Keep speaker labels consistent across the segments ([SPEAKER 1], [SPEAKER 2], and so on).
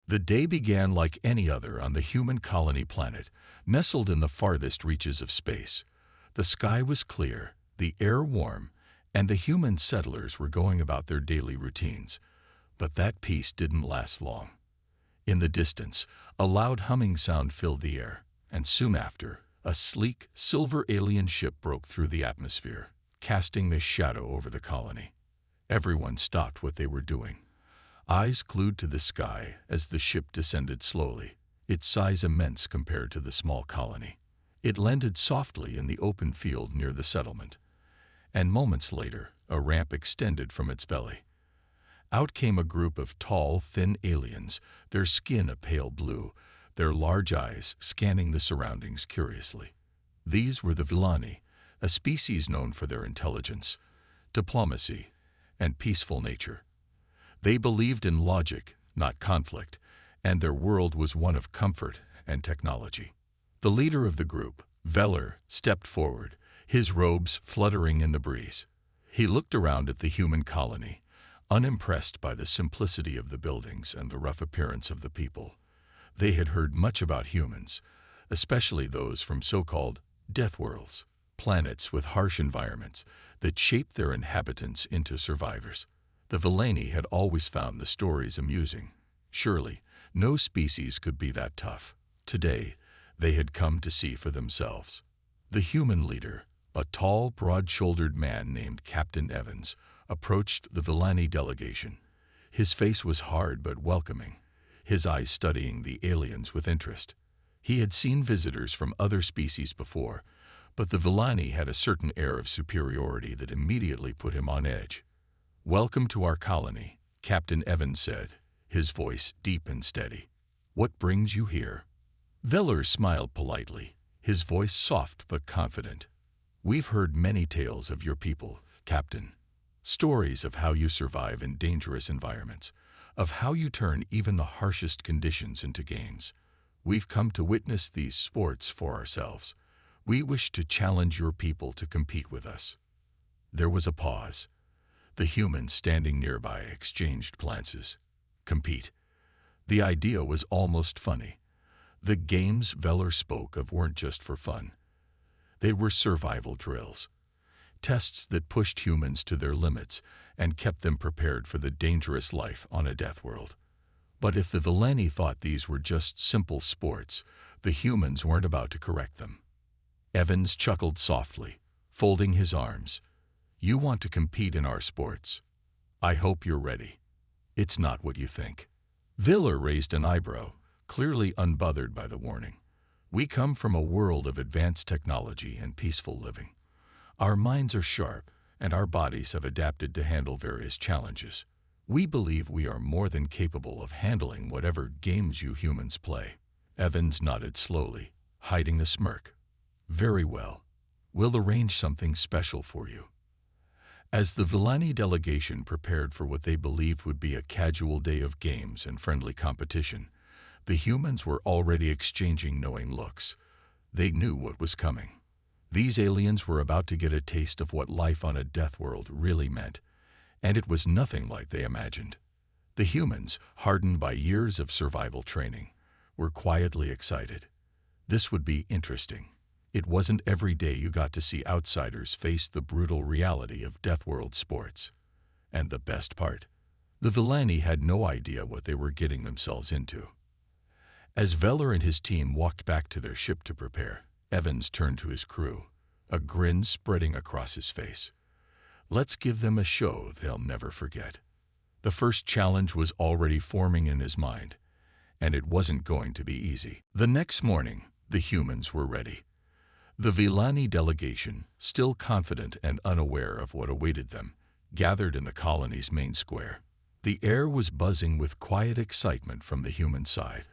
[SPEAKER 1] The day began like any other on the human colony planet, nestled in the farthest reaches of space. The sky was clear, the air warm, and the human settlers were going about their daily routines. But that peace didn't last long. In the distance, a loud humming sound filled the air, and soon after, a sleek, silver alien ship broke through the atmosphere, casting a shadow over the colony. Everyone stopped what they were doing, eyes glued to the sky as the ship descended slowly, its size immense compared to the small colony. It landed softly in the open field near the settlement, and moments later, a ramp extended from its belly. Out came a group of tall, thin aliens, their skin a pale blue, their large eyes scanning the surroundings curiously. These were the Villani, a species known for their intelligence, diplomacy, and peaceful nature. They believed in logic, not conflict, and their world was one of comfort and technology. The leader of the group, Veller, stepped forward, his robes fluttering in the breeze. He looked around at the human colony, unimpressed by the simplicity of the buildings and the rough appearance of the people. They had heard much about humans, especially those from so-called Deathworlds, planets with harsh environments that shaped their inhabitants into survivors. The Villani had always found the stories amusing. Surely, no species could be that tough. Today, they had come to see for themselves. The human leader, a tall, broad-shouldered man named Captain Evans, approached the Villani delegation. His face was hard but welcoming, his eyes studying the aliens with interest. He had seen visitors from other species before, but the Villani had a certain air of superiority that immediately put him on edge. "Welcome to our colony," Captain Evans said, his voice deep and steady. "What brings you here?" Veller smiled politely, his voice soft but confident. "We've heard many tales of your people, Captain. Stories of how you survive in dangerous environments, of how you turn even the harshest conditions into games. We've come to witness these sports for ourselves. We wish to challenge your people to compete with us." There was a pause. The humans standing nearby exchanged glances. Compete. The idea was almost funny. The games Veller spoke of weren't just for fun. They were survival drills, tests that pushed humans to their limits and kept them prepared for the dangerous life on a death world. But if the Villani thought these were just simple sports, the humans weren't about to correct them. Evans chuckled softly, folding his arms. "You want to compete in our sports? I hope you're ready. It's not what you think." Veller raised an eyebrow, clearly unbothered by the warning. "We come from a world of advanced technology and peaceful living. Our minds are sharp, and our bodies have adapted to handle various challenges. We believe we are more than capable of handling whatever games you humans play." Evans nodded slowly, hiding a smirk. "Very well. We'll arrange something special for you." As the Villani delegation prepared for what they believed would be a casual day of games and friendly competition, the humans were already exchanging knowing looks. They knew what was coming. These aliens were about to get a taste of what life on a death world really meant, and it was nothing like they imagined. The humans, hardened by years of survival training, were quietly excited. This would be interesting. It wasn't every day you got to see outsiders face the brutal reality of death world sports. And the best part, the Villani had no idea what they were getting themselves into. As Veller and his team walked back to their ship to prepare, Evans turned to his crew, a grin spreading across his face. "Let's give them a show they'll never forget." The first challenge was already forming in his mind, and it wasn't going to be easy. The next morning, the humans were ready. The Villani delegation, still confident and unaware of what awaited them, gathered in the colony's main square. The air was buzzing with quiet excitement from the human side,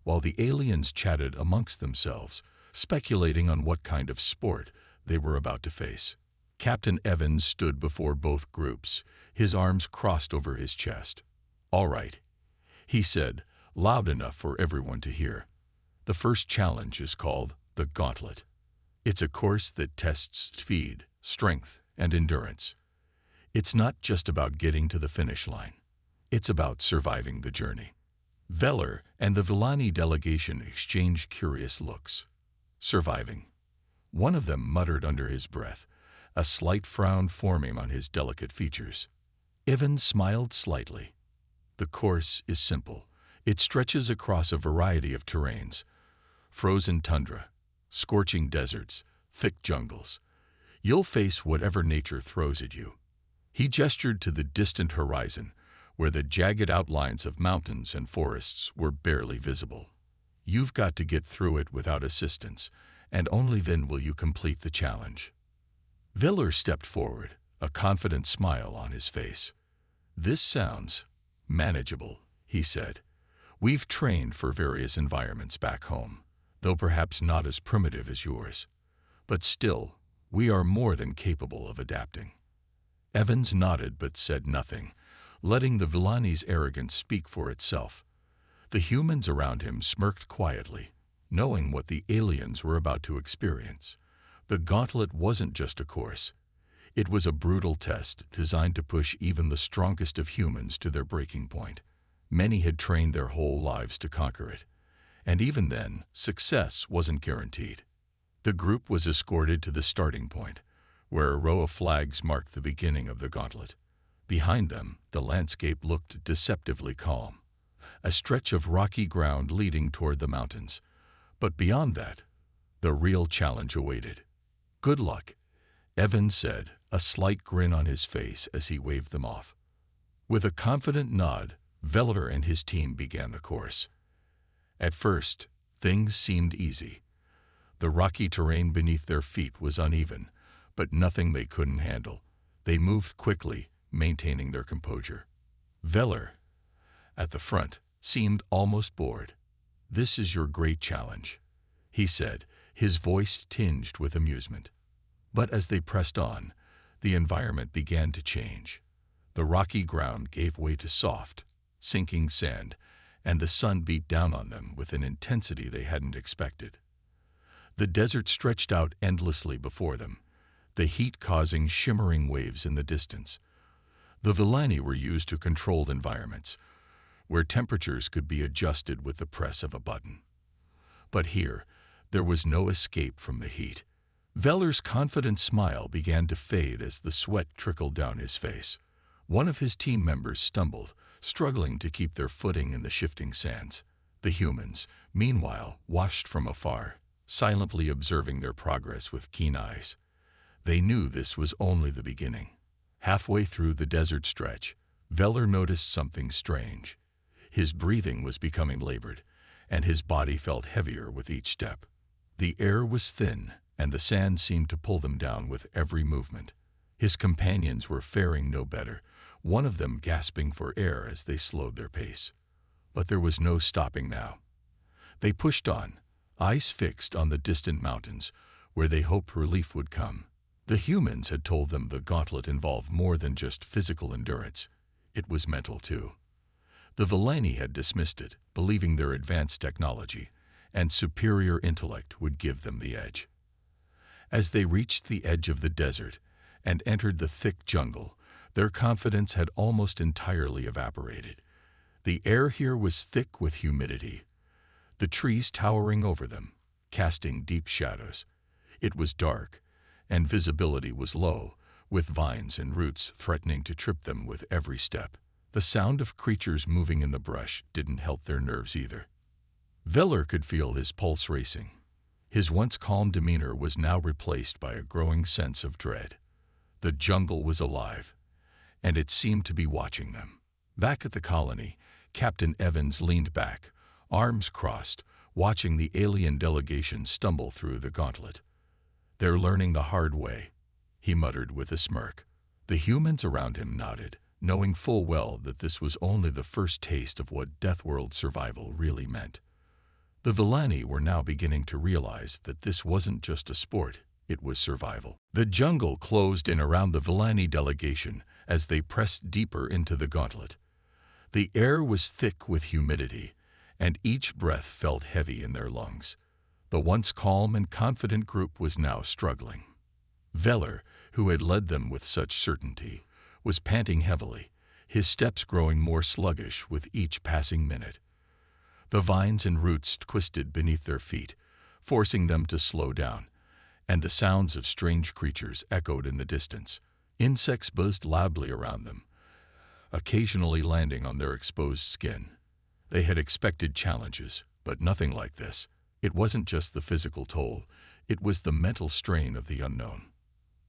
[SPEAKER 1] while the aliens chatted amongst themselves, speculating on what kind of sport they were about to face. Captain Evans stood before both groups, his arms crossed over his chest. "All right," he said, loud enough for everyone to hear. "The first challenge is called the Gauntlet. It's a course that tests speed, strength, and endurance. It's not just about getting to the finish line. It's about surviving the journey." Veller and the Villani delegation exchanged curious looks. Surviving. One of them muttered under his breath, a slight frown forming on his delicate features. Evans smiled slightly. The course is simple. It stretches across a variety of terrains: frozen tundra, scorching deserts, thick jungles. You'll face whatever nature throws at you. He gestured to the distant horizon, where the jagged outlines of mountains and forests were barely visible. You've got to get through it without assistance, and only then will you complete the challenge. Veller stepped forward, a confident smile on his face. This sounds manageable, he said. We've trained for various environments back home, though perhaps not as primitive as yours. But still, we are more than capable of adapting. Evans nodded but said nothing, letting the Villani's arrogance speak for itself. The humans around him smirked quietly, knowing what the aliens were about to experience. The gauntlet wasn't just a course. It was a brutal test designed to push even the strongest of humans to their breaking point. Many had trained their whole lives to conquer it, and even then, success wasn't guaranteed. The group was escorted to the starting point, where a row of flags marked the beginning of the gauntlet. Behind them, the landscape looked deceptively calm, a stretch of rocky ground leading toward the mountains. But beyond that, the real challenge awaited. "Good luck," Evans said, a slight grin on his face as he waved them off. With a confident nod, Veller and his team began the course. At first, things seemed easy. The rocky terrain beneath their feet was uneven, but nothing they couldn't handle. They moved quickly, maintaining their composure. Veller, at the front, seemed almost bored. "This is your great challenge," he said, his voice tinged with amusement. But as they pressed on, the environment began to change. The rocky ground gave way to soft, sinking sand, and the sun beat down on them with an intensity they hadn't expected. The desert stretched out endlessly before them, the heat causing shimmering waves in the distance. The Villani were used to controlled environments, where temperatures could be adjusted with the press of a button. But here, there was no escape from the heat. Veller's confident smile began to fade as the sweat trickled down his face. One of his team members stumbled, struggling to keep their footing in the shifting sands. The humans, meanwhile, watched from afar, silently observing their progress with keen eyes. They knew this was only the beginning. Halfway through the desert stretch, Veller noticed something strange. His breathing was becoming labored, and his body felt heavier with each step. The air was thin, and the sand seemed to pull them down with every movement. His companions were faring no better, one of them gasping for air as they slowed their pace. But there was no stopping now. They pushed on, eyes fixed on the distant mountains, where they hoped relief would come. The humans had told them the gauntlet involved more than just physical endurance. It was mental too. The Villani had dismissed it, believing their advanced technology and superior intellect would give them the edge. As they reached the edge of the desert and entered the thick jungle, their confidence had almost entirely evaporated. The air here was thick with humidity, the trees towering over them, casting deep shadows. It was dark, and visibility was low, with vines and roots threatening to trip them with every step. The sound of creatures moving in the brush didn't help their nerves either. Veller could feel his pulse racing. His once calm demeanor was now replaced by a growing sense of dread. The jungle was alive, and it seemed to be watching them. Back at the colony, Captain Evans leaned back, arms crossed, watching the alien delegation stumble through the gauntlet. "They're learning the hard way," he muttered with a smirk. The humans around him nodded, knowing full well that this was only the first taste of what Deathworld survival really meant. The Villani were now beginning to realize that this wasn't just a sport, it was survival. The jungle closed in around the Villani delegation as they pressed deeper into the gauntlet. The air was thick with humidity, and each breath felt heavy in their lungs. The once calm and confident group was now struggling. Veller, who had led them with such certainty, was panting heavily, his steps growing more sluggish with each passing minute. The vines and roots twisted beneath their feet, forcing them to slow down, and the sounds of strange creatures echoed in the distance. Insects buzzed loudly around them, occasionally landing on their exposed skin. They had expected challenges, but nothing like this. It wasn't just the physical toll, it was the mental strain of the unknown.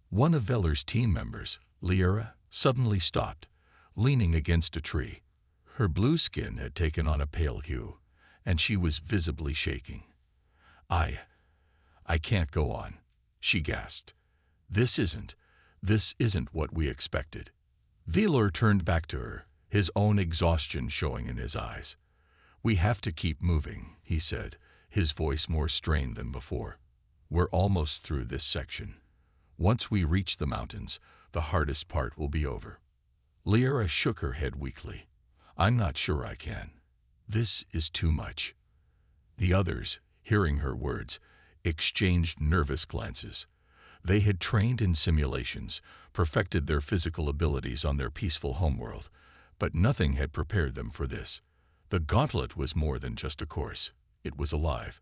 [SPEAKER 1] One of Veller's team members, Lyra, suddenly stopped, leaning against a tree. Her blue skin had taken on a pale hue, and she was visibly shaking. I can't go on," she gasped. This isn't what we expected." Velor turned back to her, his own exhaustion showing in his eyes. "We have to keep moving," he said, his voice more strained than before. "We're almost through this section. Once we reach the mountains, the hardest part will be over." Lyra shook her head weakly. "I'm not sure I can. This is too much." The others, hearing her words, exchanged nervous glances. They had trained in simulations, perfected their physical abilities on their peaceful homeworld, but nothing had prepared them for this. The gauntlet was more than just a course. It was alive,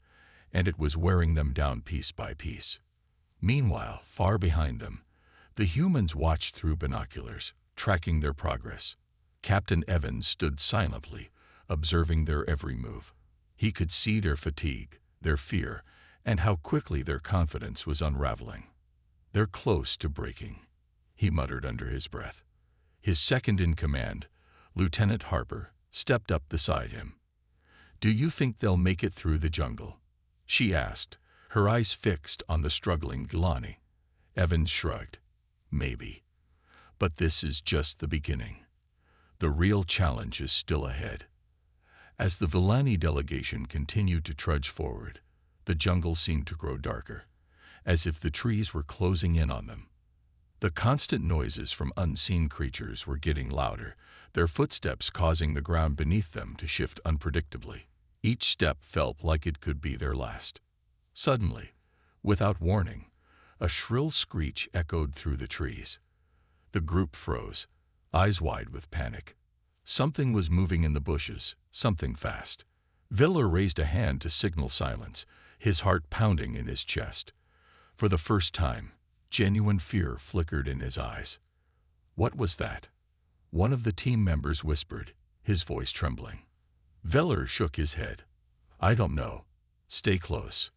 [SPEAKER 1] and it was wearing them down piece by piece. Meanwhile, far behind them, the humans watched through binoculars, tracking their progress. Captain Evans stood silently, observing their every move. He could see their fatigue, their fear, and how quickly their confidence was unraveling. "They're close to breaking," he muttered under his breath. His second-in-command, Lieutenant Harper, stepped up beside him. "Do you think they'll make it through the jungle?" she asked, her eyes fixed on the struggling Gilani. Evans shrugged. "Maybe. But this is just the beginning. The real challenge is still ahead." As the Villani delegation continued to trudge forward, the jungle seemed to grow darker, as if the trees were closing in on them. The constant noises from unseen creatures were getting louder, their footsteps causing the ground beneath them to shift unpredictably. Each step felt like it could be their last. Suddenly, without warning, a shrill screech echoed through the trees. The group froze, eyes wide with panic. Something was moving in the bushes, something fast. Viller raised a hand to signal silence, his heart pounding in his chest. For the first time, genuine fear flickered in his eyes. "What was that?" one of the team members whispered, his voice trembling. Veller shook his head. "I don't know. Stay close."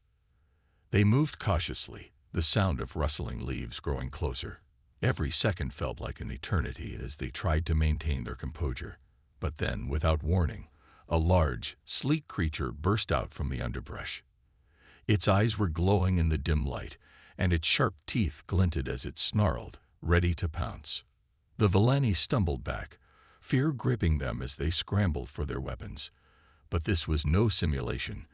[SPEAKER 1] They moved cautiously, the sound of rustling leaves growing closer. Every second felt like an eternity as they tried to maintain their composure. But then, without warning, a large, sleek creature burst out from the underbrush. Its eyes were glowing in the dim light, and its sharp teeth glinted as it snarled, ready to pounce. The Villani stumbled back, fear gripping them as they scrambled for their weapons. But this was no simulation.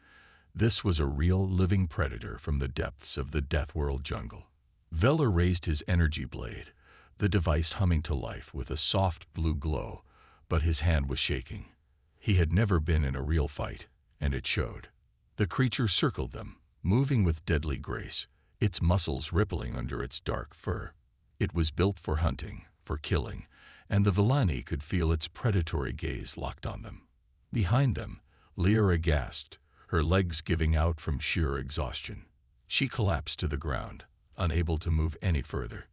[SPEAKER 1] This was a real living predator from the depths of the Deathworld jungle. Veller raised his energy blade, the device humming to life with a soft blue glow, but his hand was shaking. He had never been in a real fight, and it showed. The creature circled them, moving with deadly grace, its muscles rippling under its dark fur. It was built for hunting, for killing, and the Villani could feel its predatory gaze locked on them. Behind them, Lyra gasped, her legs giving out from sheer exhaustion. She collapsed to the ground, unable to move any further.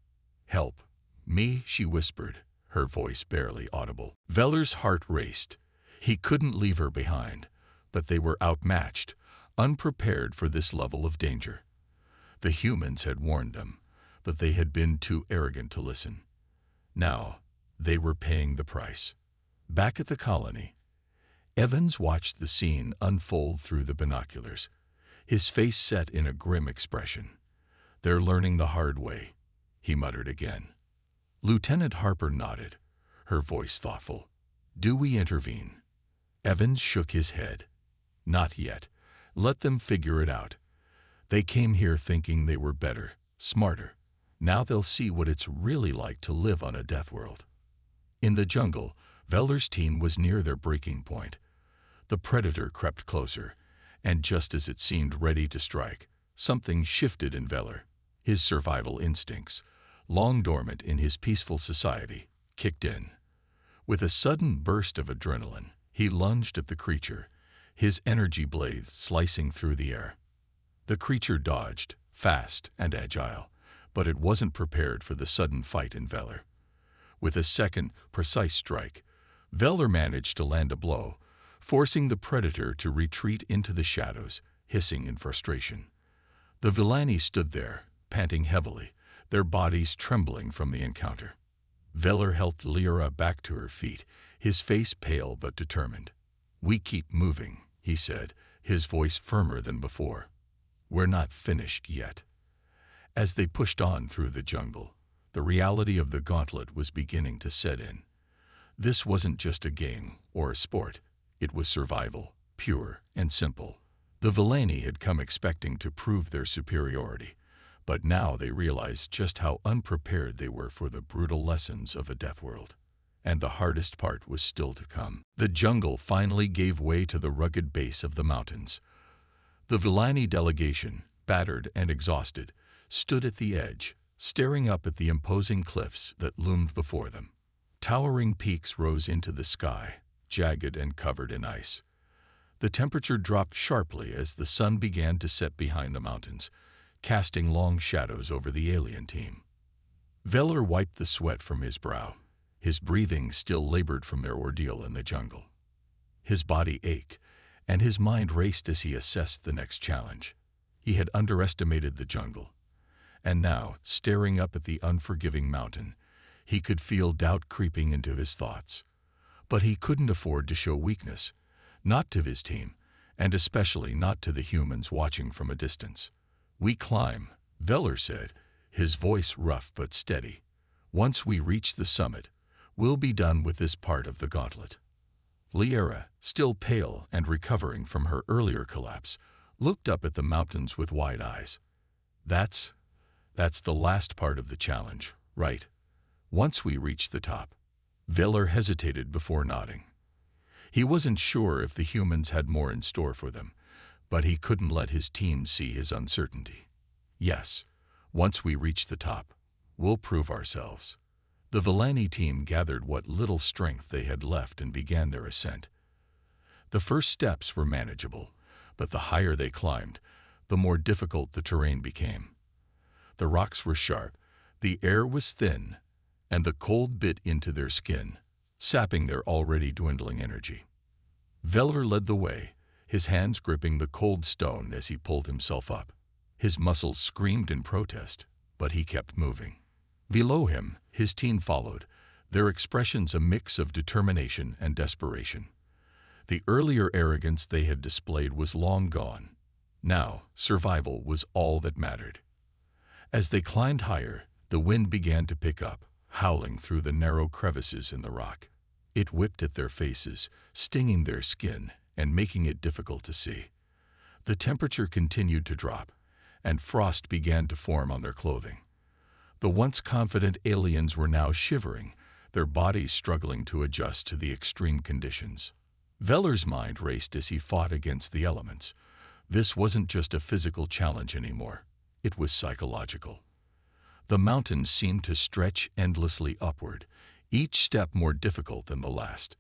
[SPEAKER 1] "Help me," she whispered, her voice barely audible. Veller's heart raced. He couldn't leave her behind, but they were outmatched, unprepared for this level of danger. The humans had warned them, but they had been too arrogant to listen. Now, they were paying the price. Back at the colony, Evans watched the scene unfold through the binoculars, his face set in a grim expression. "They're learning the hard way," he muttered again. Lieutenant Harper nodded, her voice thoughtful. "Do we intervene?" Evans shook his head. "Not yet. Let them figure it out. They came here thinking they were better, smarter. Now they'll see what it's really like to live on a death world." In the jungle, Veller's team was near their breaking point. The predator crept closer, and just as it seemed ready to strike, something shifted in Veller. His survival instincts, long dormant in his peaceful society, kicked in. With a sudden burst of adrenaline, he lunged at the creature, his energy blades slicing through the air. The creature dodged, fast and agile, but it wasn't prepared for the sudden fight in Veller. With a second, precise strike, Veller managed to land a blow, forcing the predator to retreat into the shadows, hissing in frustration. The Villani stood there, panting heavily, their bodies trembling from the encounter. Veller helped Lyra back to her feet, his face pale but determined. "We keep moving," he said, his voice firmer than before. "We're not finished yet." As they pushed on through the jungle, the reality of the gauntlet was beginning to set in. This wasn't just a game or a sport. It was survival, pure and simple. The Villani had come expecting to prove their superiority, but now they realized just how unprepared they were for the brutal lessons of a Deathworld. And the hardest part was still to come. The jungle finally gave way to the rugged base of the mountains. The Villani delegation, battered and exhausted, stood at the edge, staring up at the imposing cliffs that loomed before them. Towering peaks rose into the sky, jagged and covered in ice. The temperature dropped sharply as the sun began to set behind the mountains, casting long shadows over the alien team. Veller wiped the sweat from his brow, his breathing still labored from their ordeal in the jungle. His body ached, and his mind raced as he assessed the next challenge. He had underestimated the jungle, and now, staring up at the unforgiving mountain, he could feel doubt creeping into his thoughts. But he couldn't afford to show weakness, not to his team, and especially not to the humans watching from a distance. "We climb," Veller said, his voice rough but steady. "Once we reach the summit, we'll be done with this part of the gauntlet." Lyra, still pale and recovering from her earlier collapse, looked up at the mountains with wide eyes. That's the last part of the challenge, right? Once we reach the top." Veller hesitated before nodding. He wasn't sure if the humans had more in store for them, but he couldn't let his team see his uncertainty. "Yes, once we reach the top, we'll prove ourselves." The Villani team gathered what little strength they had left and began their ascent. The first steps were manageable, but the higher they climbed, the more difficult the terrain became. The rocks were sharp, the air was thin, and the cold bit into their skin, sapping their already dwindling energy. Veller led the way, his hands gripping the cold stone as he pulled himself up. His muscles screamed in protest, but he kept moving. Below him, his team followed, their expressions a mix of determination and desperation. The earlier arrogance they had displayed was long gone. Now, survival was all that mattered. As they climbed higher, the wind began to pick up, howling through the narrow crevices in the rock. It whipped at their faces, stinging their skin and making it difficult to see. The temperature continued to drop, and frost began to form on their clothing. The once confident aliens were now shivering, their bodies struggling to adjust to the extreme conditions. Veller's mind raced as he fought against the elements. This wasn't just a physical challenge anymore. It was psychological. The mountains seemed to stretch endlessly upward, each step more difficult than the last.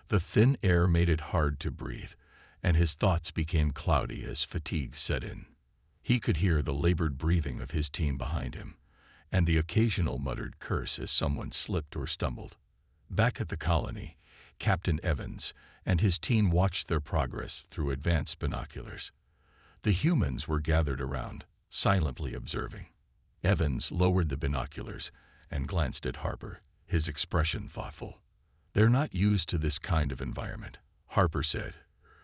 [SPEAKER 1] The thin air made it hard to breathe, and his thoughts became cloudy as fatigue set in. He could hear the labored breathing of his team behind him, and the occasional muttered curse as someone slipped or stumbled. Back at the colony, Captain Evans and his team watched their progress through advanced binoculars. The humans were gathered around, silently observing. Evans lowered the binoculars and glanced at Harper, his expression thoughtful. "They're not used to this kind of environment," Harper said,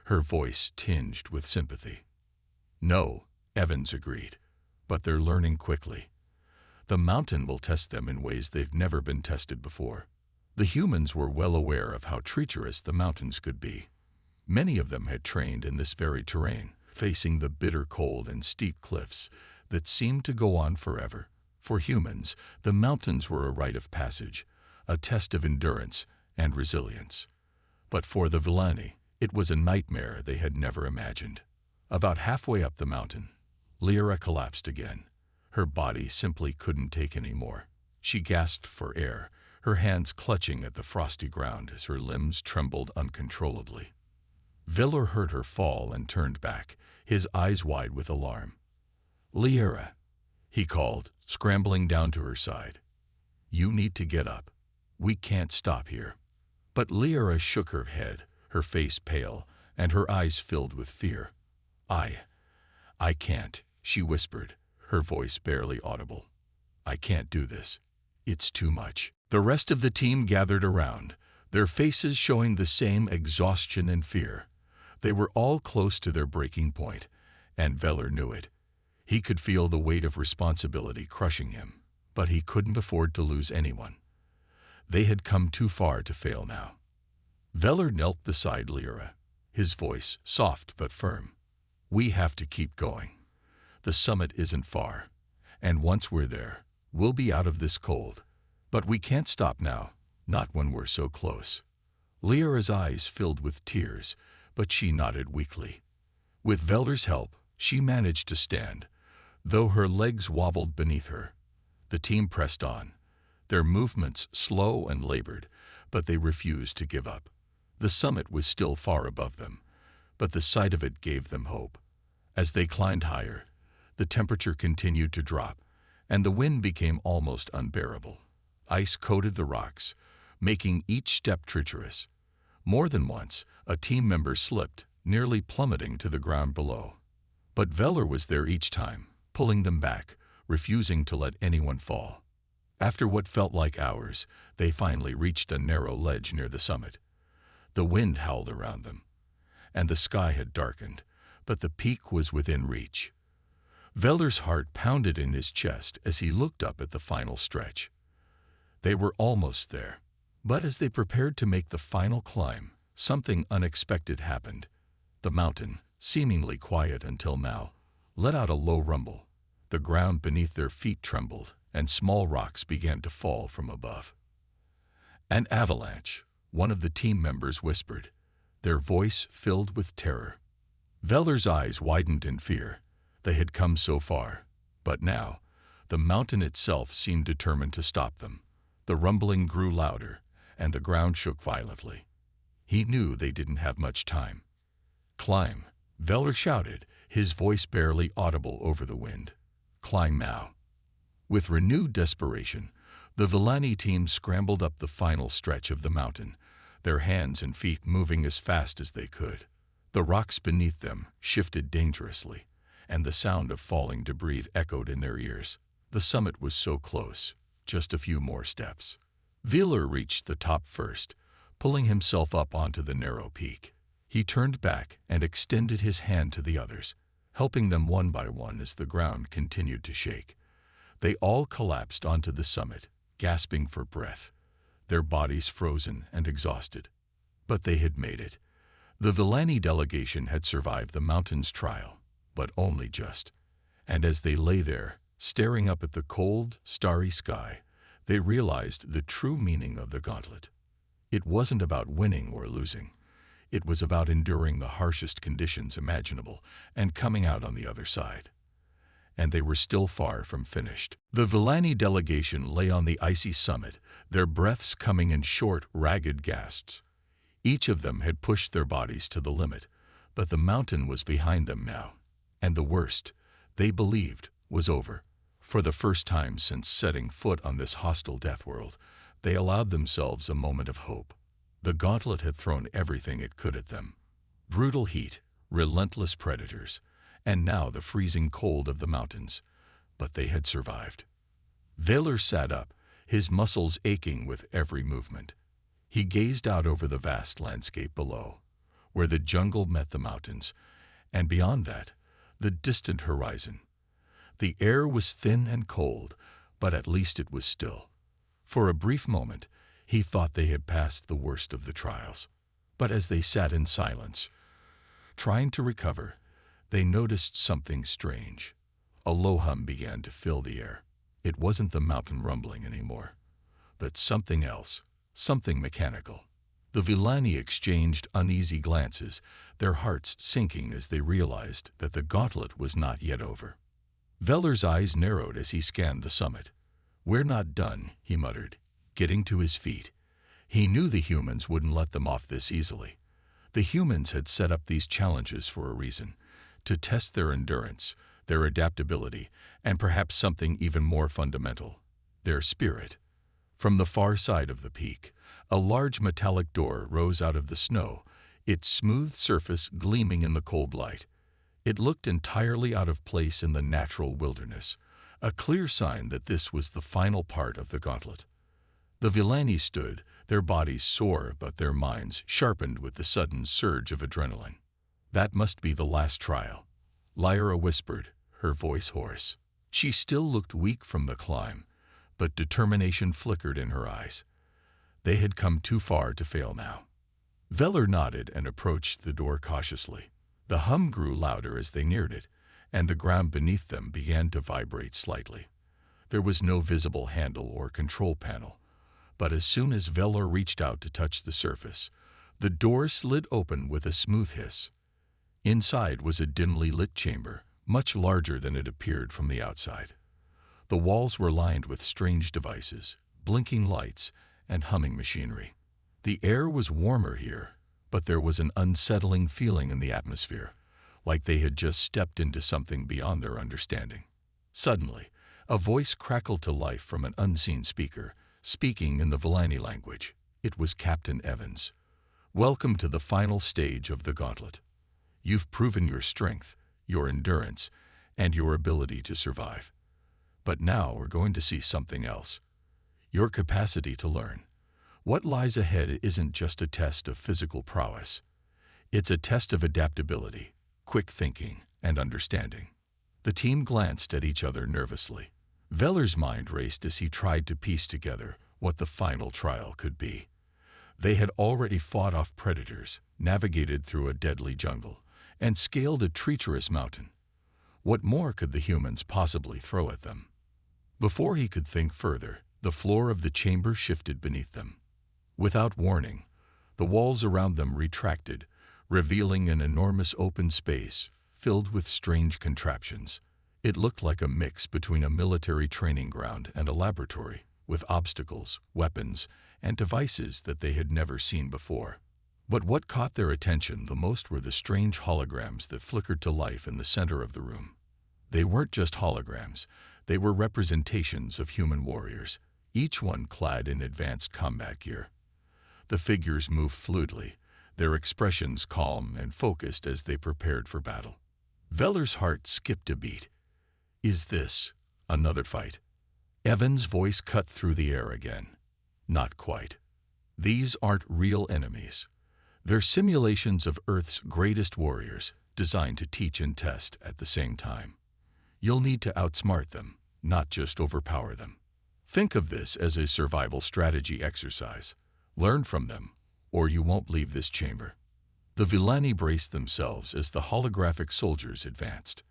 [SPEAKER 1] her voice tinged with sympathy. "No," Evans agreed, "but they're learning quickly. The mountain will test them in ways they've never been tested before." The humans were well aware of how treacherous the mountains could be. Many of them had trained in this very terrain, facing the bitter cold and steep cliffs that seemed to go on forever. For humans, the mountains were a rite of passage, a test of endurance and resilience. But for the Villani, it was a nightmare they had never imagined. About halfway up the mountain, Lyra collapsed again. Her body simply couldn't take any more. She gasped for air, her hands clutching at the frosty ground as her limbs trembled uncontrollably. Viller heard her fall and turned back, his eyes wide with alarm. "Liara," he called, scrambling down to her side. "You need to get up. We can't stop here." But Liara shook her head, her face pale, and her eyes filled with fear. I can't," she whispered, her voice barely audible. "I can't do this. It's too much." The rest of the team gathered around, their faces showing the same exhaustion and fear. They were all close to their breaking point, and Viller knew it. He could feel the weight of responsibility crushing him, but he couldn't afford to lose anyone. They had come too far to fail now. Viller knelt beside Liara, his voice soft but firm. "We have to keep going. The summit isn't far, and once we're there, we'll be out of this cold. But we can't stop now, not when we're so close." Liara's eyes filled with tears, but she nodded weakly. With Veller's help, she managed to stand, though her legs wobbled beneath her. The team pressed on, their movements slow and labored, but they refused to give up. The summit was still far above them, but the sight of it gave them hope. As they climbed higher, the temperature continued to drop, and the wind became almost unbearable. Ice coated the rocks, making each step treacherous. More than once, a team member slipped, nearly plummeting to the ground below. But Viller was there each time, pulling them back, refusing to let anyone fall. After what felt like hours, they finally reached a narrow ledge near the summit. The wind howled around them, and the sky had darkened, but the peak was within reach. Veller's heart pounded in his chest as he looked up at the final stretch. They were almost there, but as they prepared to make the final climb, something unexpected happened. The mountain, seemingly quiet until now, let out a low rumble. The ground beneath their feet trembled, and small rocks began to fall from above. "An avalanche," one of the team members whispered, their voice filled with terror. Veller's eyes widened in fear. They had come so far, but now, the mountain itself seemed determined to stop them. The rumbling grew louder, and the ground shook violently. He knew they didn't have much time. "Climb," Viller shouted, his voice barely audible over the wind. "Climb now." With renewed desperation, the Villani team scrambled up the final stretch of the mountain, their hands and feet moving as fast as they could. The rocks beneath them shifted dangerously, and the sound of falling debris echoed in their ears. The summit was so close, just a few more steps. Viller reached the top first, pulling himself up onto the narrow peak. He turned back and extended his hand to the others, helping them one by one as the ground continued to shake. They all collapsed onto the summit, gasping for breath, their bodies frozen and exhausted. But they had made it. The Villani delegation had survived the mountain's trial, but only just. And as they lay there, staring up at the cold, starry sky, they realized the true meaning of the gauntlet. It wasn't about winning or losing. It was about enduring the harshest conditions imaginable and coming out on the other side. And they were still far from finished. The Villani delegation lay on the icy summit, their breaths coming in short, ragged gasps. Each of them had pushed their bodies to the limit, but the mountain was behind them now, and the worst, they believed, was over. For the first time since setting foot on this hostile death world, they allowed themselves a moment of hope. The gauntlet had thrown everything it could at them. Brutal heat, relentless predators, and now the freezing cold of the mountains. But they had survived. Viller sat up, his muscles aching with every movement. He gazed out over the vast landscape below, where the jungle met the mountains, and beyond that, the distant horizon. The air was thin and cold, but at least it was still. For a brief moment, he thought they had passed the worst of the trials. But as they sat in silence, trying to recover, they noticed something strange. A low hum began to fill the air. It wasn't the mountain rumbling anymore, but something else, something mechanical. The Villani exchanged uneasy glances, their hearts sinking as they realized that the gauntlet was not yet over. Veller's eyes narrowed as he scanned the summit. "We're not done," he muttered, getting to his feet. He knew the humans wouldn't let them off this easily. The humans had set up these challenges for a reason, to test their endurance, their adaptability, and perhaps something even more fundamental, their spirit. From the far side of the peak, a large metallic door rose out of the snow, its smooth surface gleaming in the cold light. It looked entirely out of place in the natural wilderness, a clear sign that this was the final part of the gauntlet. The Villani stood, their bodies sore but their minds sharpened with the sudden surge of adrenaline. That must be the last trial, Lyra whispered, her voice hoarse. She still looked weak from the climb, but determination flickered in her eyes. They had come too far to fail now. Veller nodded and approached the door cautiously. The hum grew louder as they neared it, and the ground beneath them began to vibrate slightly. There was no visible handle or control panel, but as soon as Veller reached out to touch the surface, the door slid open with a smooth hiss. Inside was a dimly lit chamber, much larger than it appeared from the outside. The walls were lined with strange devices, blinking lights, and humming machinery. The air was warmer here, but there was an unsettling feeling in the atmosphere, like they had just stepped into something beyond their understanding. Suddenly, a voice crackled to life from an unseen speaker, speaking in the Villani language. It was Captain Evans. "Welcome to the final stage of the gauntlet. You've proven your strength, your endurance, and your ability to survive. But now we're going to see something else. Your capacity to learn. What lies ahead isn't just a test of physical prowess. It's a test of adaptability, quick thinking, and understanding." The team glanced at each other nervously. Veller's mind raced as he tried to piece together what the final trial could be. They had already fought off predators, navigated through a deadly jungle, and scaled a treacherous mountain. What more could the humans possibly throw at them? Before he could think further, the floor of the chamber shifted beneath them. Without warning, the walls around them retracted, revealing an enormous open space filled with strange contraptions. It looked like a mix between a military training ground and a laboratory, with obstacles, weapons, and devices that they had never seen before. But what caught their attention the most were the strange holograms that flickered to life in the center of the room. They weren't just holograms, they were representations of human warriors, each one clad in advanced combat gear. The figures moved fluidly, their expressions calm and focused as they prepared for battle. Veller's heart skipped a beat. Is this another fight? Evan's voice cut through the air again. Not quite. These aren't real enemies. They're simulations of Earth's greatest warriors, designed to teach and test at the same time. You'll need to outsmart them, not just overpower them. Think of this as a survival strategy exercise. Learn from them, or you won't leave this chamber. The Villani braced themselves as the holographic soldiers advanced.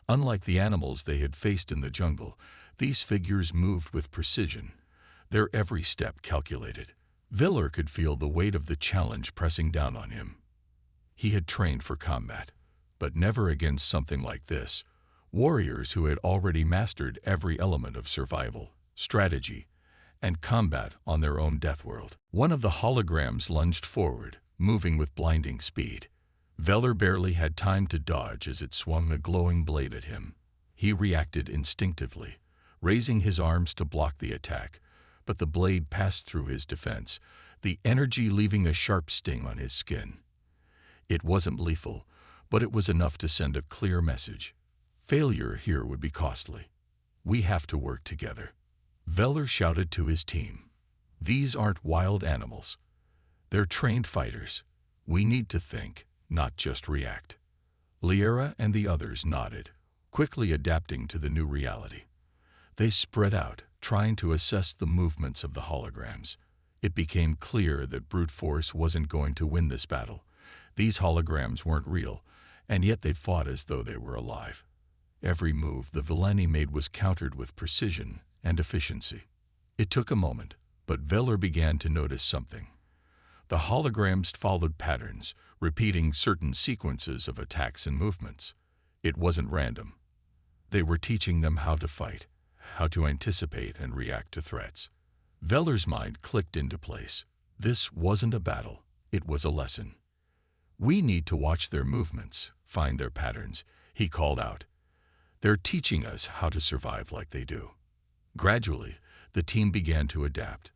[SPEAKER 1] Unlike the animals they had faced in the jungle, these figures moved with precision, their every step calculated. Veller could feel the weight of the challenge pressing down on him. He had trained for combat, but never against something like this. Warriors who had already mastered every element of survival, strategy, and combat on their own Deathworld. One of the holograms lunged forward, moving with blinding speed. Veller barely had time to dodge as it swung a glowing blade at him. He reacted instinctively, raising his arms to block the attack, but the blade passed through his defense, the energy leaving a sharp sting on his skin. It wasn't lethal, but it was enough to send a clear message. Failure here would be costly. We have to work together. Veller shouted to his team. These aren't wild animals. They're trained fighters. We need to think, not just react. Lyra and the others nodded, quickly adapting to the new reality. They spread out, trying to assess the movements of the holograms. It became clear that brute force wasn't going to win this battle. These holograms weren't real, and yet they fought as though they were alive. Every move the Villani made was countered with precision and efficiency. It took a moment, but Veller began to notice something. The holograms followed patterns, repeating certain sequences of attacks and movements. It wasn't random. They were teaching them how to fight, how to anticipate and react to threats. Veller's mind clicked into place. This wasn't a battle, it was a lesson. "We need to watch their movements, find their patterns," he called out. "They're teaching us how to survive like they do." Gradually, the team began to adapt.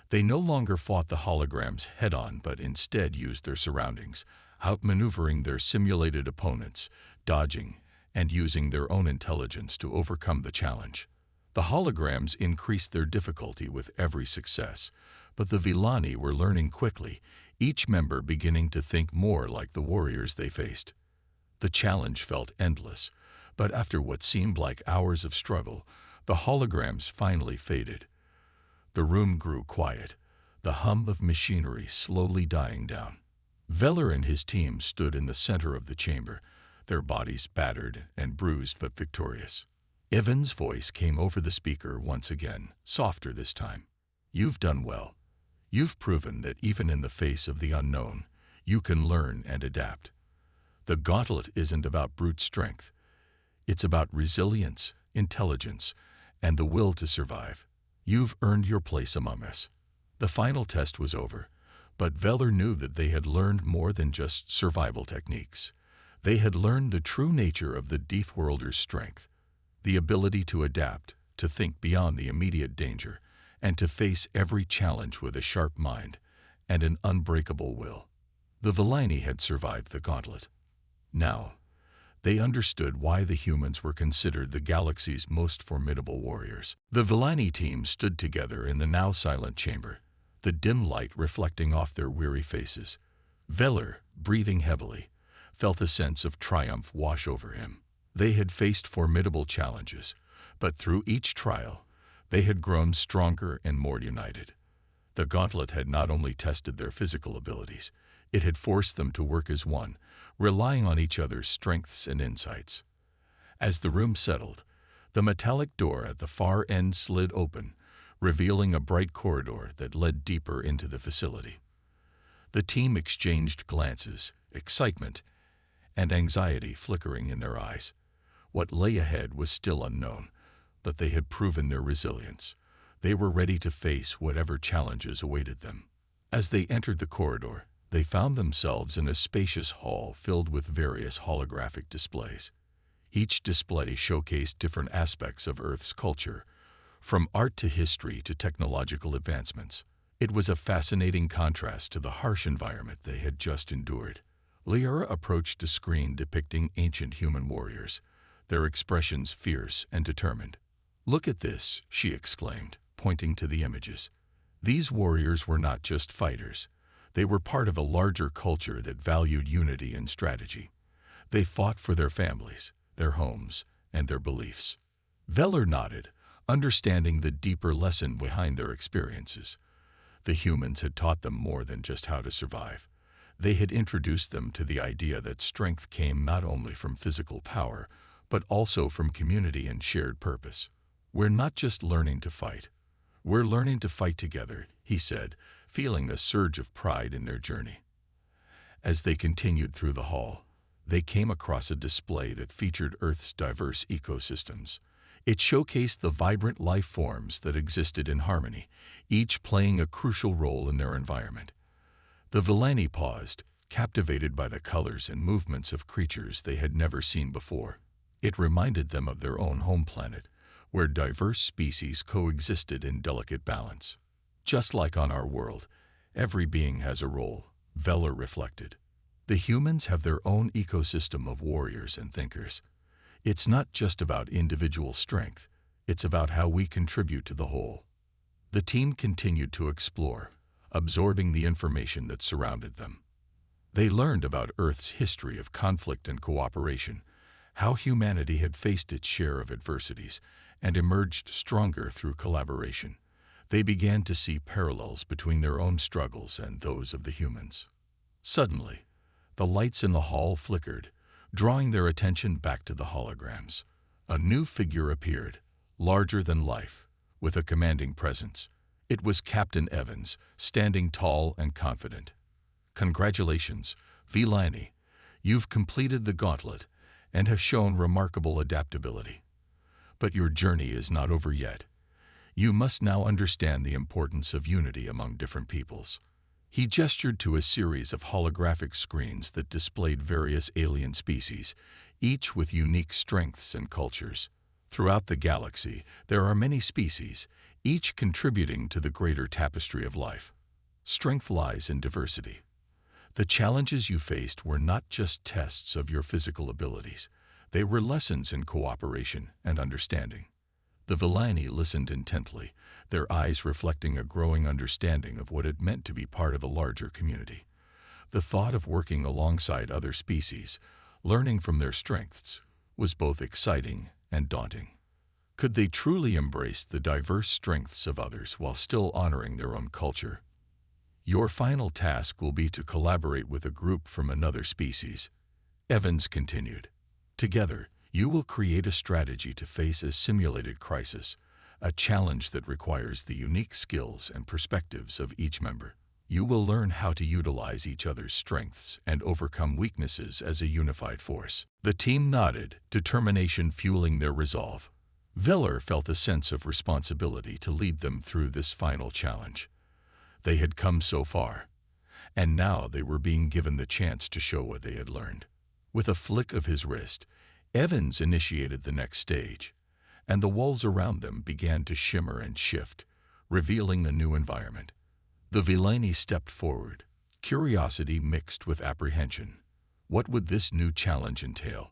[SPEAKER 1] They no longer fought the holograms head-on but instead used their surroundings, outmaneuvering their simulated opponents, dodging, and using their own intelligence to overcome the challenge. The holograms increased their difficulty with every success, but the Villani were learning quickly, each member beginning to think more like the warriors they faced. The challenge felt endless, but after what seemed like hours of struggle, the holograms finally faded. The room grew quiet, the hum of machinery slowly dying down. Veller and his team stood in the center of the chamber, their bodies battered and bruised but victorious. Evan's voice came over the speaker once again, softer this time. "You've done well. You've proven that even in the face of the unknown, you can learn and adapt. The gauntlet isn't about brute strength. It's about resilience, intelligence, and the will to survive. You've earned your place among us." The final test was over, but Veller knew that they had learned more than just survival techniques. They had learned the true nature of the Deathworlder's strength, the ability to adapt, to think beyond the immediate danger, and to face every challenge with a sharp mind and an unbreakable will. The Villani had survived the gauntlet. Now, they understood why the humans were considered the galaxy's most formidable warriors. The Villani team stood together in the now silent chamber, the dim light reflecting off their weary faces. Veller, breathing heavily, felt a sense of triumph wash over him. They had faced formidable challenges, but through each trial, they had grown stronger and more united. The gauntlet had not only tested their physical abilities, it had forced them to work as one, relying on each other's strengths and insights. As the room settled, the metallic door at the far end slid open, revealing a bright corridor that led deeper into the facility. The team exchanged glances, excitement and anxiety flickering in their eyes. What lay ahead was still unknown, but they had proven their resilience. They were ready to face whatever challenges awaited them. As they entered the corridor, they found themselves in a spacious hall filled with various holographic displays. Each display showcased different aspects of Earth's culture, from art to history to technological advancements. It was a fascinating contrast to the harsh environment they had just endured. Liara approached a screen depicting ancient human warriors, their expressions fierce and determined. "Look at this," she exclaimed, pointing to the images. These warriors were not just fighters. They were part of a larger culture that valued unity and strategy. They fought for their families, their homes, and their beliefs. Veller nodded, understanding the deeper lesson behind their experiences. The humans had taught them more than just how to survive. They had introduced them to the idea that strength came not only from physical power, but also from community and shared purpose. "We're not just learning to fight. We're learning to fight together," he said, feeling a surge of pride in their journey. As they continued through the hall, they came across a display that featured Earth's diverse ecosystems. It showcased the vibrant life forms that existed in harmony, each playing a crucial role in their environment. The Villani paused, captivated by the colors and movements of creatures they had never seen before. It reminded them of their own home planet, where diverse species coexisted in delicate balance. "Just like on our world, every being has a role," Veller reflected. "The humans have their own ecosystem of warriors and thinkers. It's not just about individual strength, it's about how we contribute to the whole." The team continued to explore, absorbing the information that surrounded them. They learned about Earth's history of conflict and cooperation, how humanity had faced its share of adversities and emerged stronger through collaboration. They began to see parallels between their own struggles and those of the humans. Suddenly, the lights in the hall flickered, drawing their attention back to the holograms. A new figure appeared, larger than life, with a commanding presence. It was Captain Evans, standing tall and confident. "Congratulations, Villani. You've completed the gauntlet and have shown remarkable adaptability. But your journey is not over yet. You must now understand the importance of unity among different peoples. He gestured to a series of holographic screens that displayed various alien species, each with unique strengths and cultures. Throughout the galaxy, there are many species, each contributing to the greater tapestry of life. Strength lies in diversity. The challenges you faced were not just tests of your physical abilities. They were lessons in cooperation and understanding. The Villani listened intently, their eyes reflecting a growing understanding of what it meant to be part of a larger community. The thought of working alongside other species, learning from their strengths, was both exciting and daunting. Could they truly embrace the diverse strengths of others while still honoring their own culture? Your final task will be to collaborate with a group from another species, Evans continued. Together, you will create a strategy to face a simulated crisis, a challenge that requires the unique skills and perspectives of each member. You will learn how to utilize each other's strengths and overcome weaknesses as a unified force. The team nodded, determination fueling their resolve. Veller felt a sense of responsibility to lead them through this final challenge. They had come so far, and now they were being given the chance to show what they had learned. With a flick of his wrist, Evans initiated the next stage, and the walls around them began to shimmer and shift, revealing a new environment. The Villani stepped forward, curiosity mixed with apprehension. What would this new challenge entail?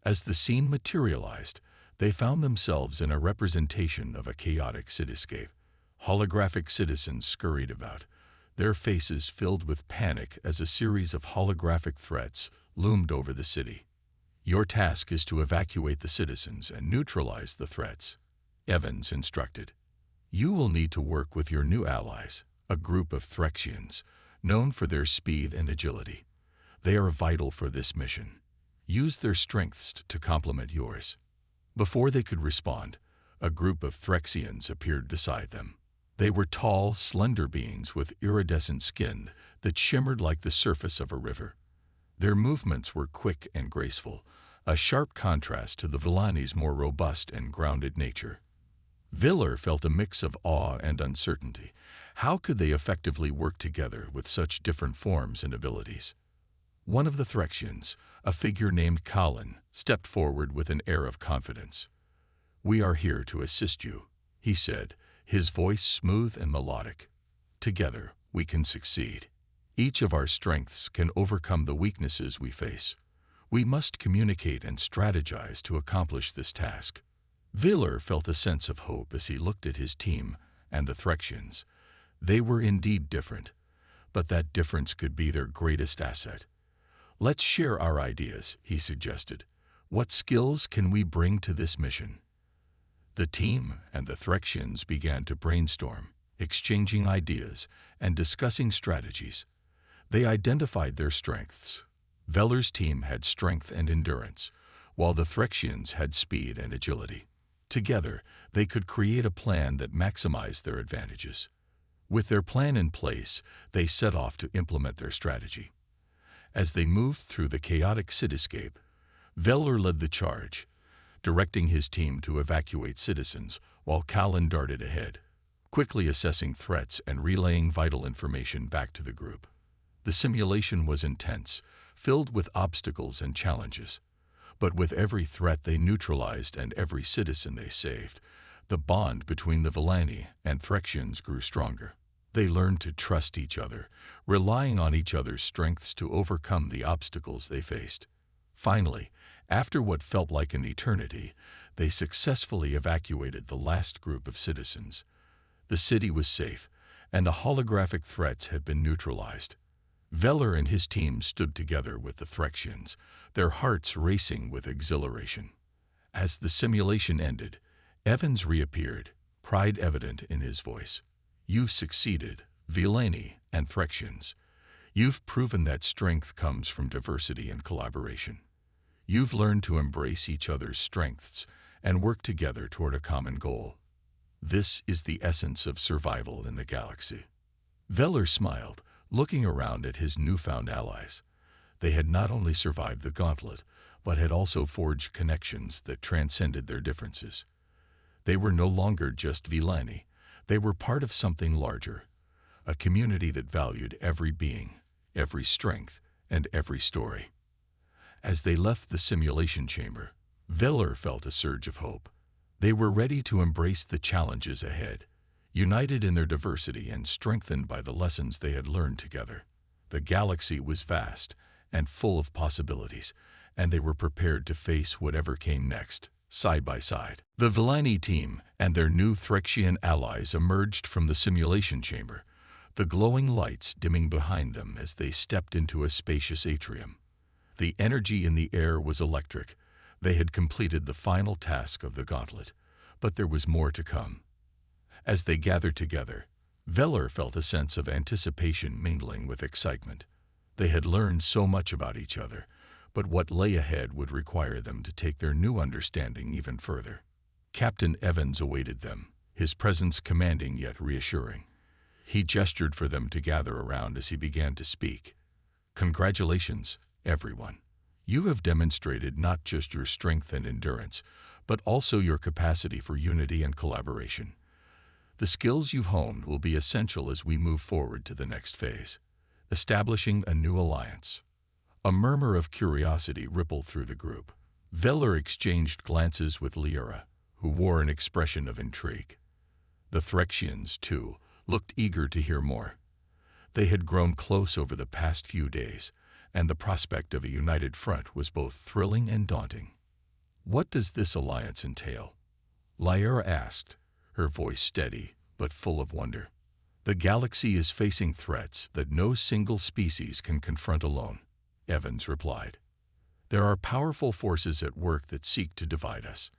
[SPEAKER 1] As the scene materialized, they found themselves in a representation of a chaotic cityscape. Holographic citizens scurried about, their faces filled with panic as a series of holographic threats loomed over the city. Your task is to evacuate the citizens and neutralize the threats, Evans instructed. You will need to work with your new allies, a group of Threxians, known for their speed and agility. They are vital for this mission. Use their strengths to complement yours. Before they could respond, a group of Threxians appeared beside them. They were tall, slender beings with iridescent skin that shimmered like the surface of a river. Their movements were quick and graceful, a sharp contrast to the Villani's more robust and grounded nature. Viller felt a mix of awe and uncertainty. How could they effectively work together with such different forms and abilities? One of the Threxians, a figure named Colin, stepped forward with an air of confidence. "We are here to assist you," he said, his voice smooth and melodic. "Together, we can succeed. Each of our strengths can overcome the weaknesses we face. We must communicate and strategize to accomplish this task." Viller felt a sense of hope as he looked at his team and the Threxians. They were indeed different, but that difference could be their greatest asset. "Let's share our ideas," he suggested. "What skills can we bring to this mission?" The team and the Threxians began to brainstorm, exchanging ideas and discussing strategies. They identified their strengths. Veller's team had strength and endurance, while the Threxians had speed and agility. Together, they could create a plan that maximized their advantages. With their plan in place, they set off to implement their strategy. As they moved through the chaotic cityscape, Veller led the charge, directing his team to evacuate citizens while Callan darted ahead, quickly assessing threats and relaying vital information back to the group. The simulation was intense, filled with obstacles and challenges. But with every threat they neutralized and every citizen they saved, the bond between the Villani and Threxians grew stronger. They learned to trust each other, relying on each other's strengths to overcome the obstacles they faced. Finally, after what felt like an eternity, they successfully evacuated the last group of citizens. The city was safe, and the holographic threats had been neutralized. Veller and his team stood together with the Threxians, their hearts racing with exhilaration. As the simulation ended, Evans reappeared, pride evident in his voice. "You've succeeded, Villani and Threxians. You've proven that strength comes from diversity and collaboration. You've learned to embrace each other's strengths and work together toward a common goal. This is the essence of survival in the galaxy." Veller smiled, looking around at his newfound allies. They had not only survived the gauntlet, but had also forged connections that transcended their differences. They were no longer just Villani. They were part of something larger, a community that valued every being, every strength, and every story. As they left the simulation chamber, Veller felt a surge of hope. They were ready to embrace the challenges ahead, united in their diversity and strengthened by the lessons they had learned together. The galaxy was vast and full of possibilities, and they were prepared to face whatever came next, side by side. The Villani team and their new Threxian allies emerged from the simulation chamber, the glowing lights dimming behind them as they stepped into a spacious atrium. The energy in the air was electric. They had completed the final task of the gauntlet, but there was more to come. As they gathered together, Veller felt a sense of anticipation mingling with excitement. They had learned so much about each other, but what lay ahead would require them to take their new understanding even further. Captain Evans awaited them, his presence commanding yet reassuring. He gestured for them to gather around as he began to speak. "Congratulations, everyone. You have demonstrated not just your strength and endurance, but also your capacity for unity and collaboration. The skills you've honed will be essential as we move forward to the next phase, establishing a new alliance." A murmur of curiosity rippled through the group. Veller exchanged glances with Lyra, who wore an expression of intrigue. The Threxians, too, looked eager to hear more. They had grown close over the past few days, and the prospect of a united front was both thrilling and daunting. "What does this alliance entail?" Lyra asked, her voice steady but full of wonder. "The galaxy is facing threats that no single species can confront alone," Evans replied. "There are powerful forces at work that seek to divide us.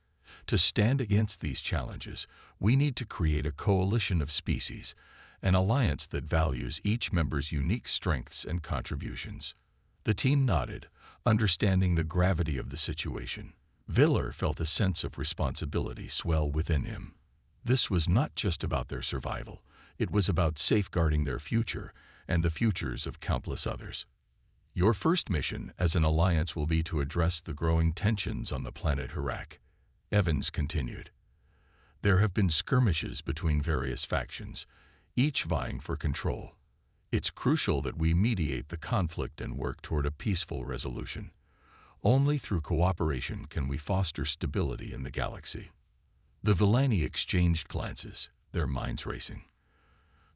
[SPEAKER 1] To stand against these challenges, we need to create a coalition of species, an alliance that values each member's unique strengths and contributions." The team nodded, understanding the gravity of the situation. Veller felt a sense of responsibility swell within him. This was not just about their survival, it was about safeguarding their future and the futures of countless others. "Your first mission as an alliance will be to address the growing tensions on the planet Harak," Evans continued. "There have been skirmishes between various factions, each vying for control. It's crucial that we mediate the conflict and work toward a peaceful resolution. Only through cooperation can we foster stability in the galaxy." The Villani exchanged glances, their minds racing.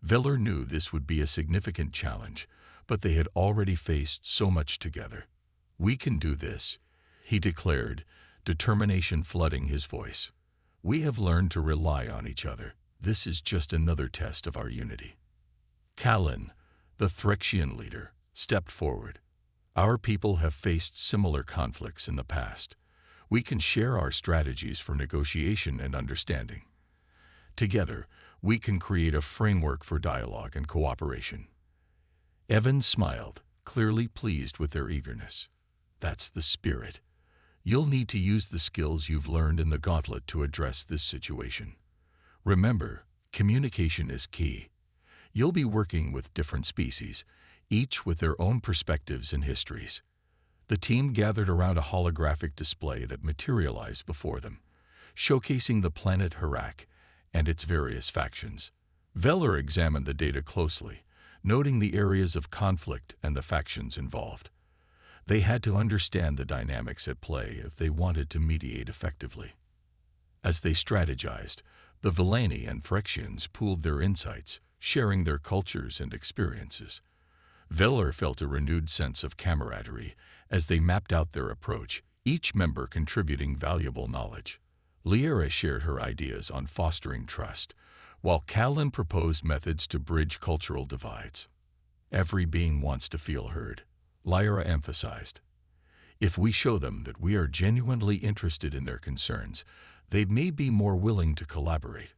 [SPEAKER 1] Veller knew this would be a significant challenge, but they had already faced so much together. "We can do this," he declared, determination flooding his voice. "We have learned to rely on each other. This is just another test of our unity." Callan, the Threxian leader, stepped forward. "Our people have faced similar conflicts in the past. We can share our strategies for negotiation and understanding. Together, we can create a framework for dialogue and cooperation." Evans smiled, clearly pleased with their eagerness. "That's the spirit. You'll need to use the skills you've learned in the gauntlet to address this situation. Remember, communication is key. You'll be working with different species, each with their own perspectives and histories." The team gathered around a holographic display that materialized before them, showcasing the planet Harak and its various factions. Veller examined the data closely, noting the areas of conflict and the factions involved. They had to understand the dynamics at play if they wanted to mediate effectively. As they strategized, the Villani and Threxians pooled their insights, sharing their cultures and experiences. Veller felt a renewed sense of camaraderie as they mapped out their approach, each member contributing valuable knowledge. Lyra shared her ideas on fostering trust, while Callan proposed methods to bridge cultural divides. "Every being wants to feel heard," Lyra emphasized. "If we show them that we are genuinely interested in their concerns, they may be more willing to collaborate."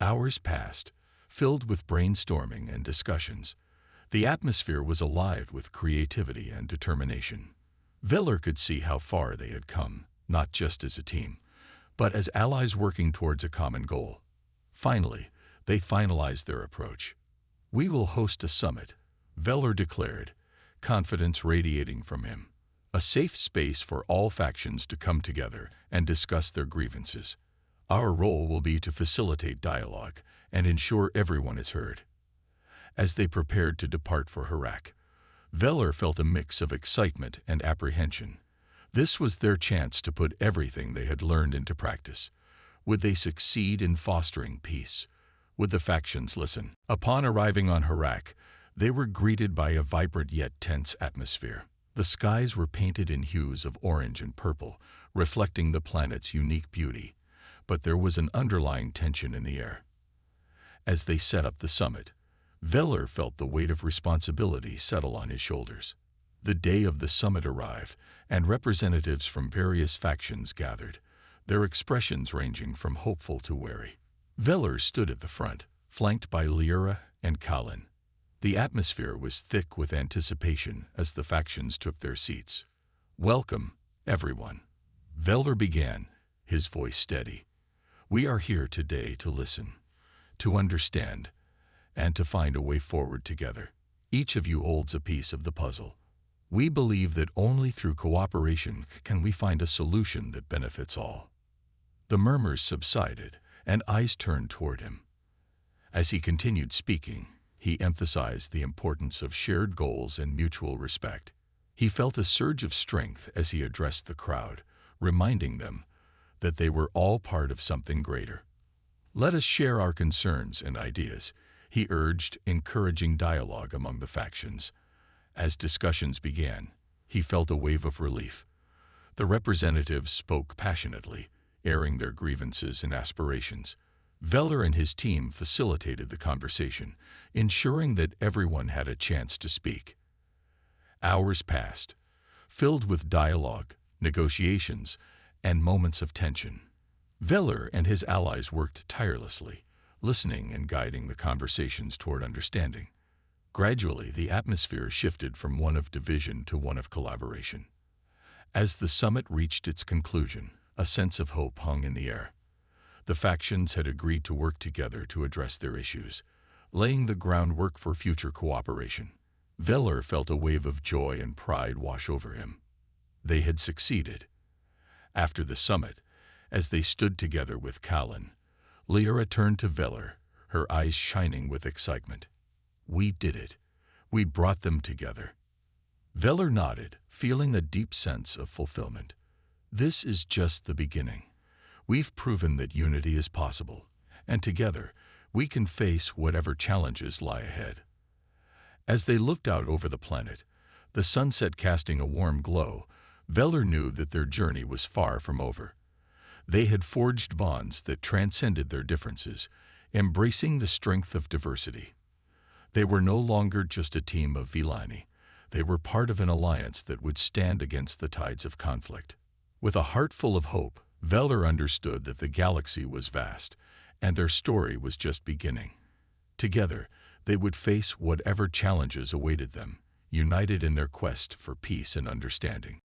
[SPEAKER 1] Hours passed, filled with brainstorming and discussions. The atmosphere was alive with creativity and determination. Veller could see how far they had come, not just as a team, but as allies working towards a common goal. Finally, they finalized their approach. "We will host a summit," Veller declared, confidence radiating from him. "A safe space for all factions to come together and discuss their grievances. Our role will be to facilitate dialogue and ensure everyone is heard." As they prepared to depart for Harak, Veller felt a mix of excitement and apprehension. This was their chance to put everything they had learned into practice. Would they succeed in fostering peace? Would the factions listen? Upon arriving on Harak, they were greeted by a vibrant yet tense atmosphere. The skies were painted in hues of orange and purple, reflecting the planet's unique beauty, but there was an underlying tension in the air. As they set up the summit, Veller felt the weight of responsibility settle on his shoulders. The day of the summit arrived, and representatives from various factions gathered, their expressions ranging from hopeful to wary. Veller stood at the front, flanked by Lyra and Kalin. The atmosphere was thick with anticipation as the factions took their seats. "Welcome, everyone," Veller began, his voice steady. "We are here today to listen, to understand, and to find a way forward together. Each of you holds a piece of the puzzle. We believe that only through cooperation can we find a solution that benefits all." The murmurs subsided, and eyes turned toward him. As he continued speaking, he emphasized the importance of shared goals and mutual respect. He felt a surge of strength as he addressed the crowd, reminding them that they were all part of something greater. "Let us share our concerns and ideas," he urged, encouraging dialogue among the factions. As discussions began, he felt a wave of relief. The representatives spoke passionately, airing their grievances and aspirations. Veller and his team facilitated the conversation, ensuring that everyone had a chance to speak. Hours passed, filled with dialogue, negotiations, and moments of tension. Veller and his allies worked tirelessly, listening and guiding the conversations toward understanding. Gradually, the atmosphere shifted from one of division to one of collaboration. As the summit reached its conclusion, a sense of hope hung in the air. The factions had agreed to work together to address their issues, laying the groundwork for future cooperation. Veller felt a wave of joy and pride wash over him. They had succeeded. After the summit, as they stood together with Kalin, Lyra turned to Veller, her eyes shining with excitement. "We did it. We brought them together." Veller nodded, feeling a deep sense of fulfillment. "This is just the beginning. We've proven that unity is possible, and together we can face whatever challenges lie ahead." As they looked out over the planet, the sunset casting a warm glow, Veller knew that their journey was far from over. They had forged bonds that transcended their differences, embracing the strength of diversity. They were no longer just a team of Villani. They were part of an alliance that would stand against the tides of conflict. With a heart full of hope, Veller understood that the galaxy was vast, and their story was just beginning. Together, they would face whatever challenges awaited them, united in their quest for peace and understanding.